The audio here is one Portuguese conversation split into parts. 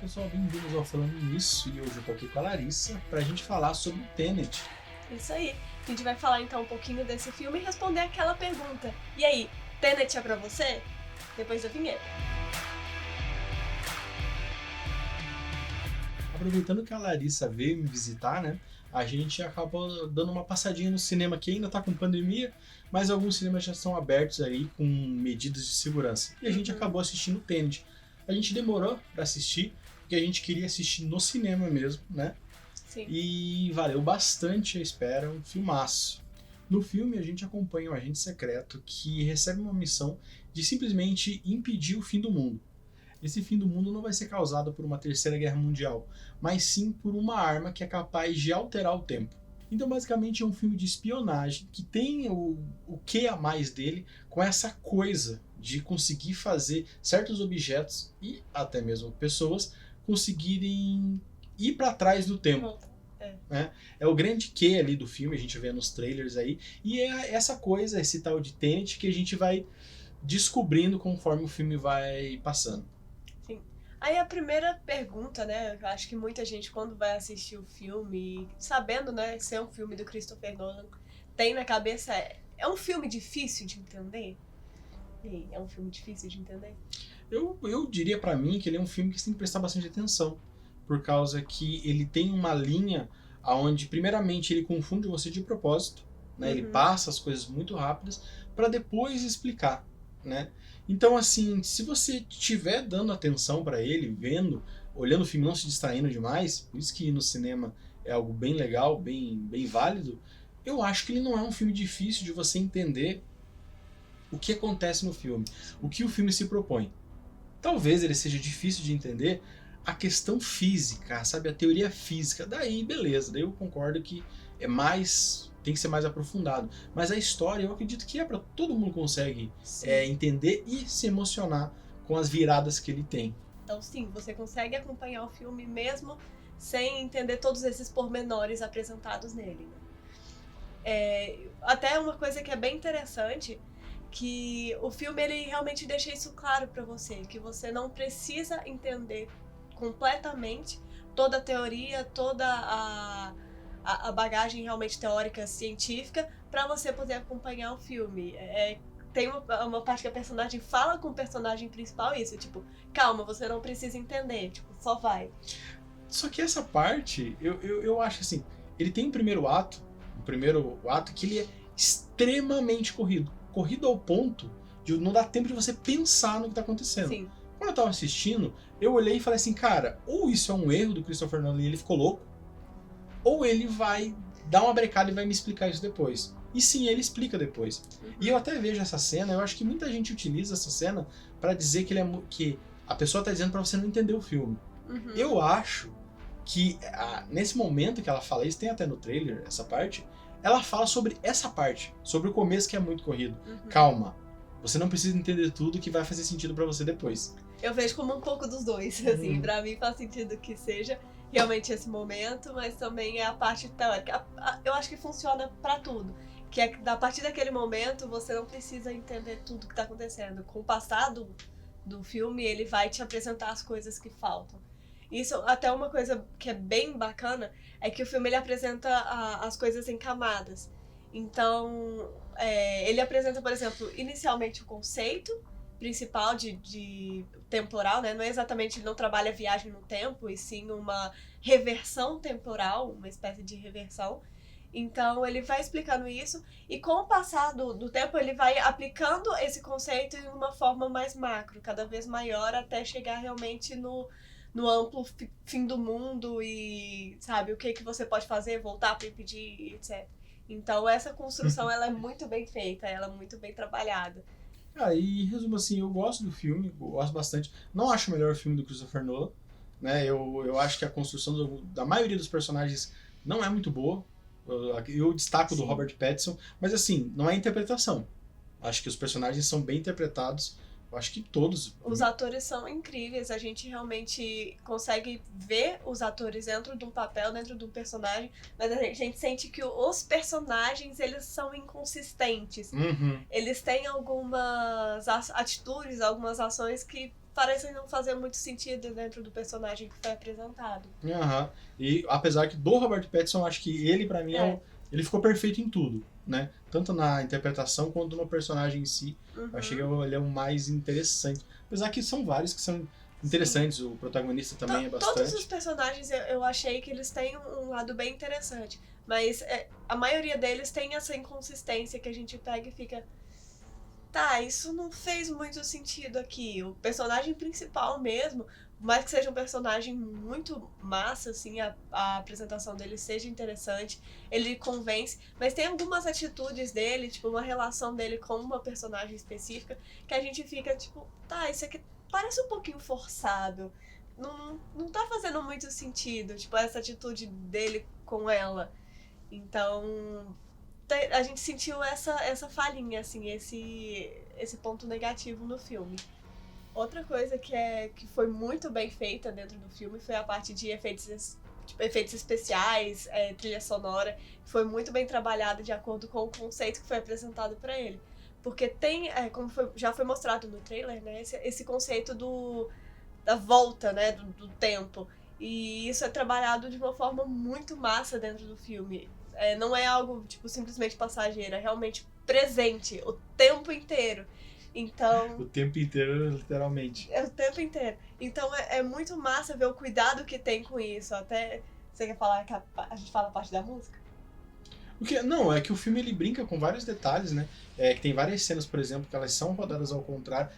pessoal, bem-vindos ao Falando Nisso, e hoje eu tô aqui com a Larissa pra gente falar sobre o Tenet. Isso aí. A gente vai falar então um pouquinho desse filme e responder aquela pergunta. E aí, Tenet é pra você? Depois da vinheta. Aproveitando que a Larissa veio me visitar, né, a gente acabou dando uma passadinha no cinema que ainda tá com pandemia, mas alguns cinemas já estão abertos aí com medidas de segurança. E a gente acabou assistindo o Tenet. A gente demorou pra assistir, porque a gente queria assistir no cinema mesmo, né? Sim. E valeu bastante a espera, um filmaço. No filme, a gente acompanha um agente secreto que recebe uma missão de simplesmente impedir o fim do mundo. Esse fim do mundo não vai ser causado por uma terceira guerra mundial, mas sim por uma arma que é capaz de alterar o tempo. Então, basicamente, é um filme de espionagem que tem o que a mais dele com essa coisa de conseguir fazer certos objetos e até mesmo pessoas conseguirem ir para trás do tempo. Né? É o grande que ali do filme, a gente vê nos trailers aí, e é essa coisa, esse tal de Tenet que a gente vai descobrindo conforme o filme vai passando. Sim. Aí a primeira pergunta, né, eu acho que muita gente quando vai assistir o filme, sabendo, né, ser um filme do Christopher Nolan, tem na cabeça, é um filme difícil de entender? E aí, é um filme difícil de entender? Eu diria pra mim que ele é um filme que você tem que prestar bastante atenção, por causa que ele tem uma linha onde, primeiramente, ele confunde você de propósito, né? Ele passa as coisas muito rápidas para depois explicar, né? Então, assim, se você estiver dando atenção para ele, vendo, olhando o filme, não se distraindo demais, por isso que ir no cinema é algo bem legal, bem válido, eu acho que ele não é um filme difícil de você entender o que acontece no filme, o que o filme se propõe. Talvez ele seja difícil de entender a questão física, sabe? A teoria física. Daí, beleza. Daí eu concordo que tem que ser mais aprofundado. Mas a história, eu acredito que para todo mundo consegue entender e se emocionar com as viradas que ele tem. Então, sim, você consegue acompanhar o filme mesmo sem entender todos esses pormenores apresentados nele. Até uma coisa que é bem interessante, que o filme ele realmente deixa isso claro pra você, que você não precisa entender completamente toda a teoria, toda a bagagem realmente teórica, científica, pra você poder acompanhar o filme. Tem uma parte que a personagem fala com o personagem principal isso, tipo, calma, você não precisa entender, tipo, só vai. Só que essa parte, eu acho assim, ele tem um primeiro ato que ele é extremamente corrido ao ponto de não dar tempo de você pensar no que tá acontecendo. Sim. Quando eu tava assistindo, eu olhei e falei assim, cara, ou isso é um erro do Christopher Nolan e ele ficou louco, ou ele vai dar uma brecada e vai me explicar isso depois. E sim, ele explica depois. E eu até vejo essa cena, eu acho que muita gente utiliza essa cena pra dizer que a pessoa tá dizendo pra você não entender o filme. Eu acho que nesse momento que ela fala isso, tem até no trailer essa parte, ela fala sobre essa parte, sobre o começo que é muito corrido. Calma, você não precisa entender tudo que vai fazer sentido pra você depois. Eu vejo como um pouco dos dois, assim, pra mim faz sentido que seja realmente esse momento, mas também é a parte teórica. Eu acho que funciona pra tudo, que é que a partir daquele momento você não precisa entender tudo que tá acontecendo. Com o passado do filme, ele vai te apresentar as coisas que faltam. Isso, até uma coisa que é bem bacana, é que o filme ele apresenta as coisas em camadas. Então, ele apresenta, por exemplo, inicialmente o conceito principal de temporal, né? Não é exatamente, ele não trabalha viagem no tempo, e sim uma reversão temporal, uma espécie de reversão. Então, ele vai explicando isso, e com o passar do tempo, ele vai aplicando esse conceito em uma forma mais macro, cada vez maior, até chegar realmente no amplo fim do mundo e, sabe, o que você pode fazer, voltar para impedir, etc. Então, essa construção, ela é muito bem feita, ela é muito bem trabalhada. E resumo assim, eu gosto do filme, gosto bastante. Não acho o melhor filme do Christopher Nolan, né? Eu acho que a construção da maioria dos personagens não é muito boa. Eu destaco do Robert Pattinson, mas assim, não é interpretação. Acho que os personagens são bem interpretados. Eu acho que todos. Os atores são incríveis, a gente realmente consegue ver os atores dentro de um papel, dentro de um personagem, mas a gente sente que os personagens, eles são inconsistentes. Eles têm algumas atitudes, algumas ações que parecem não fazer muito sentido dentro do personagem que foi apresentado. Aham. E apesar que do Robert Pattinson, acho que ele, pra mim, ele ficou perfeito em tudo, né? Tanto na interpretação quanto no personagem em si. Eu achei que ele é o mais interessante. Apesar que são vários que são interessantes, o protagonista também é bastante. Todos os personagens eu achei que eles têm um lado bem interessante, mas a maioria deles tem essa inconsistência que a gente pega e fica... Tá, isso não fez muito sentido aqui. O personagem principal mesmo, por mais que seja um personagem muito massa, assim, a apresentação dele seja interessante, ele convence, mas tem algumas atitudes dele, tipo, uma relação dele com uma personagem específica, que a gente fica, tipo, tá, isso aqui parece um pouquinho forçado. Não tá fazendo muito sentido, tipo, essa atitude dele com ela. Então, a gente sentiu essa falhinha, assim, esse ponto negativo no filme. Outra coisa que foi muito bem feita dentro do filme foi a parte de efeitos especiais, trilha sonora, que foi muito bem trabalhada de acordo com o conceito que foi apresentado para ele. Porque tem, como já foi mostrado no trailer, né, esse conceito da volta, né, do tempo. E isso é trabalhado de uma forma muito massa dentro do filme. Não é algo, tipo, simplesmente passageiro, é realmente presente o tempo inteiro. Então... O tempo inteiro, literalmente. É o tempo inteiro. Então é muito massa ver o cuidado que tem com isso. Até, você quer falar que a gente fala a parte da música? Não, é que o filme ele brinca com vários detalhes, né? Que tem várias cenas, por exemplo, que elas são rodadas ao contrário.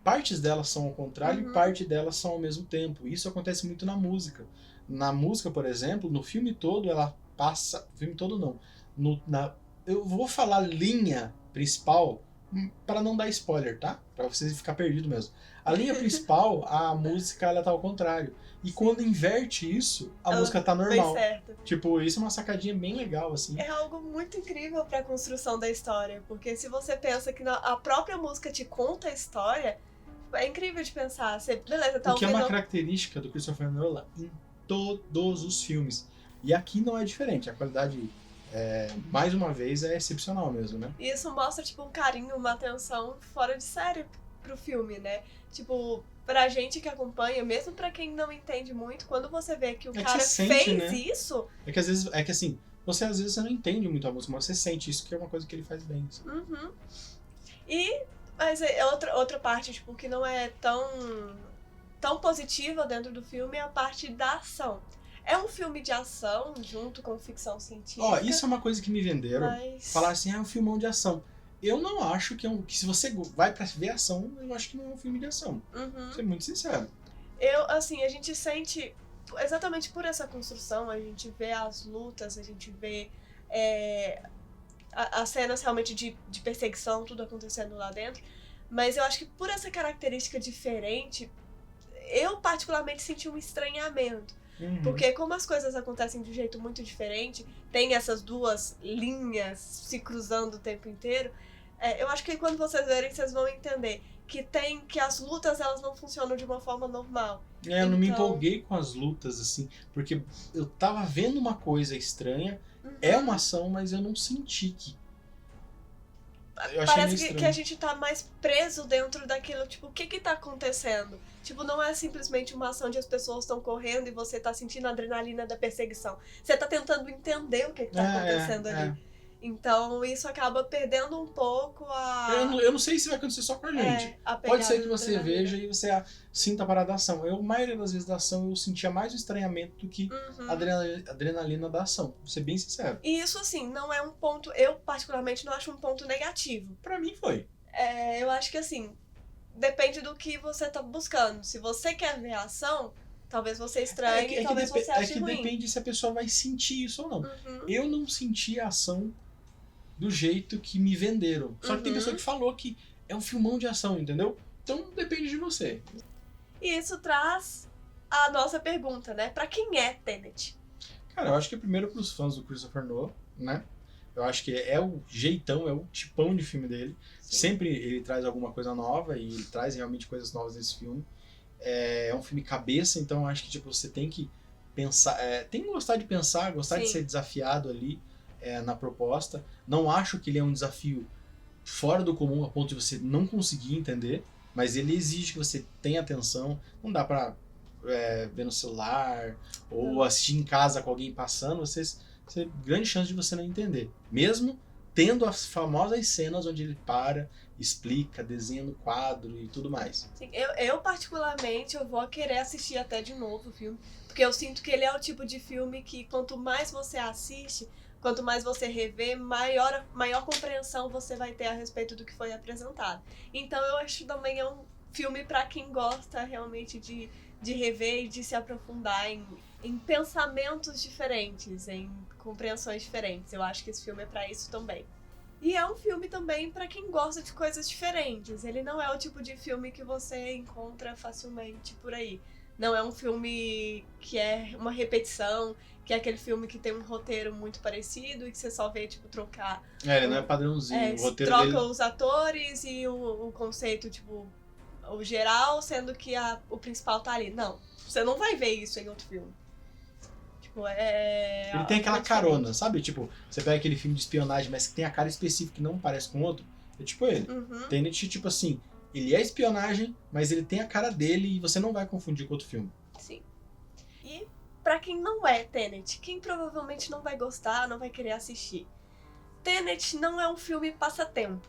Partes delas são ao contrário e parte delas são ao mesmo tempo. Isso acontece muito na música. Na música, por exemplo, no filme todo ela passa... Filme todo não. Eu vou falar linha principal para não dar spoiler, tá? Para vocês ficar perdido mesmo. A linha principal, a música ela tá ao contrário. E quando inverte isso, a música tá normal. Certo. Tipo, isso é uma sacadinha bem legal, assim. É algo muito incrível pra construção da história. Porque se você pensa que a própria música te conta a história, é incrível de pensar. Beleza, tá o que é uma característica do Christopher Nolan em todos os filmes. E aqui não é diferente. A qualidade, mais uma vez, é excepcional mesmo, né? E isso mostra, tipo, um carinho, uma atenção fora de série pro filme, né? Tipo, pra gente que acompanha, mesmo pra quem não entende muito, quando você vê que o cara fez isso... É que às vezes, assim, você às vezes não entende muito a música, mas você sente isso, que é uma coisa que ele faz bem. Assim. Mas outra parte, tipo, que não é tão positiva dentro do filme é a parte da ação. É um filme de ação, junto com ficção científica. Isso é uma coisa que me venderam. Falar assim, é um filmão de ação. Eu não acho que que se você vai pra ver ação, eu acho que não é um filme de ação. Vou ser muito sincero. A gente sente, exatamente por essa construção, a gente vê as lutas, a gente vê as cenas realmente de perseguição, tudo acontecendo lá dentro. Mas eu acho que por essa característica diferente, eu particularmente senti um estranhamento. Porque como as coisas acontecem de um jeito muito diferente, tem essas duas linhas se cruzando o tempo inteiro, eu acho que quando vocês verem, vocês vão entender que as lutas elas não funcionam de uma forma normal. Eu não me empolguei com as lutas, assim, porque eu tava vendo uma coisa estranha, é uma ação, mas eu não senti que... Parece que a gente tá mais preso dentro daquilo, tipo, o que tá acontecendo? Tipo, não é simplesmente uma ação onde as pessoas estão correndo e você tá sentindo a adrenalina da perseguição. Você tá tentando entender o que tá acontecendo ali. Então, isso acaba perdendo um pouco a... Eu não sei se vai acontecer só com a gente. Pode ser que você veja e você sinta a parada da ação. A maioria das vezes da ação eu sentia mais o estranhamento do que a adrenalina da ação. Vou ser bem sincero. E isso, assim, não é um ponto... Eu, particularmente, não acho um ponto negativo. Pra mim, foi. Eu acho que, assim, depende do que você tá buscando. Se você quer ver a ação... Talvez você estranhe, talvez você ache ruim. Depende se a pessoa vai sentir isso ou não. Eu não senti a ação do jeito que me venderam. Só que tem pessoa que falou que é um filmão de ação, entendeu? Então depende de você. E isso traz a nossa pergunta, né? Pra quem é Tenet? Cara, eu acho que é primeiro pros fãs do Christopher Nolan, né? Eu acho que é o jeitão, é o tipão de filme dele. Sim. Sempre ele traz alguma coisa nova e ele traz realmente coisas novas nesse filme. É um filme cabeça, então eu acho que tipo, você tem que pensar, tem que gostar de pensar, gostar de ser desafiado ali na proposta. Não acho que ele é um desafio fora do comum a ponto de você não conseguir entender, mas ele exige que você tenha atenção. Não dá pra ver no celular ou assistir em casa com alguém passando, você grande chance de você não entender. Mesmo tendo as famosas cenas onde ele para, explica, desenha no quadro e tudo mais. Sim, eu particularmente, eu vou querer assistir até de novo o filme, porque eu sinto que ele é o tipo de filme que quanto mais você assiste, quanto mais você revê, maior compreensão você vai ter a respeito do que foi apresentado. Então eu acho também é um filme para quem gosta realmente de rever e de se aprofundar em pensamentos diferentes, em compreensões diferentes. Eu acho que esse filme é para isso também. E é um filme também para quem gosta de coisas diferentes. Ele não é o tipo de filme que você encontra facilmente por aí. Não é um filme que é uma repetição, que é aquele filme que tem um roteiro muito parecido e que você só vê, tipo, trocar... Ele não é padrãozinho. O roteiro troca dele... os atores e o conceito, tipo, o geral, sendo que o principal tá ali. Não, você não vai ver isso em outro filme. Tipo, Ele tem aquela carona, sabe? Tipo, você pega aquele filme de espionagem, mas que tem a cara específica que não parece com outro. É tipo ele. Uhum. Tenet, tipo assim, ele é espionagem, mas ele tem a cara dele e você não vai confundir com outro filme. Sim. E pra quem não é Tenet, quem provavelmente não vai gostar, não vai querer assistir. Tenet não é um filme passatempo.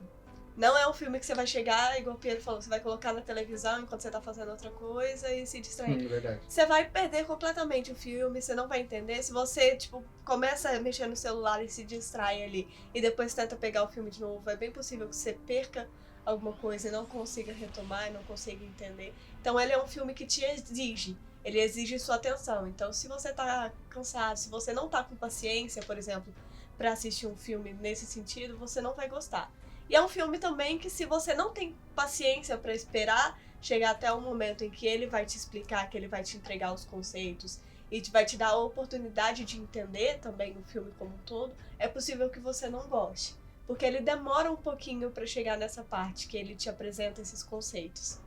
Não é um filme que você vai chegar, igual o Pedro falou, você vai colocar na televisão enquanto você tá fazendo outra coisa e se distrair. Verdade. Você vai perder completamente o filme, você não vai entender. Se você, tipo, começa a mexer no celular e se distrai ali, e depois tenta pegar o filme de novo, é bem possível que você perca alguma coisa e não consiga retomar, e não consiga entender. Então ele é um filme que te exige. Ele exige sua atenção. Então se você tá cansado, se você não tá com paciência, por exemplo, pra assistir um filme nesse sentido, você não vai gostar. E é um filme também que se você não tem paciência pra esperar chegar até o momento em que ele vai te explicar, que ele vai te entregar os conceitos e vai te dar a oportunidade de entender também o filme como um todo, é possível que você não goste. Porque ele demora um pouquinho pra chegar nessa parte que ele te apresenta esses conceitos.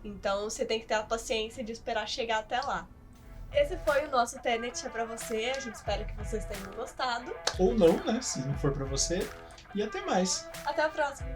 Então você tem que ter a paciência de esperar chegar até lá. Esse foi o nosso Tenet pra você, a gente espera que vocês tenham gostado. Ou não, né? Se não for pra você. E até mais. Até a próxima!